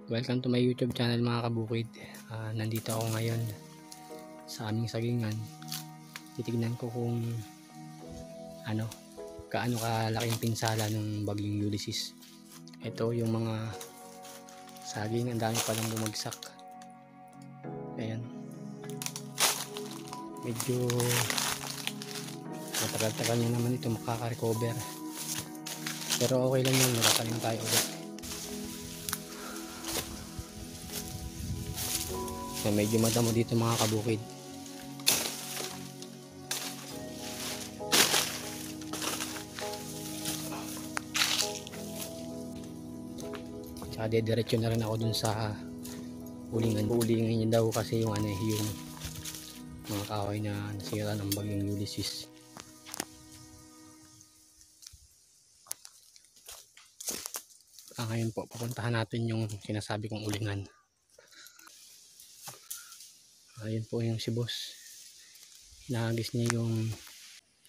Welcome to my YouTube channel mga kabukid. Nandito ako ngayon sa aming sagingan. Titignan ko kung kaano kalaking pinsala ng bagyong Ulysses. Ito yung mga saging, ang dami palang bumagsak. Ayan. Medyo matagal-tagal na naman ito makaka-recover. Pero okay lang yun, nakatanim tayo ulit. So, medyo madamo dito mga kabukid. Tsaka dediretso na rin ako dun sa ulingan. Ulingan niya daw kasi yung yung mga kahoy na nasira ng bagyong Ulysses. Ngayon po papuntahan natin yung sinasabi kong ulingan. Ayun po yung si boss, hinahagis niya yung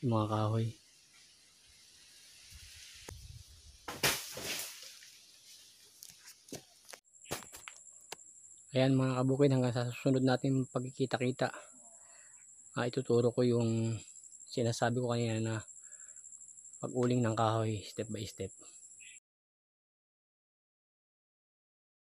mga kahoy. Ayan mga kabukid, hanggang sa susunod natin pagkikita-kita, ituturo ko yung sinasabi ko kanina na pag-uling ng kahoy step by step.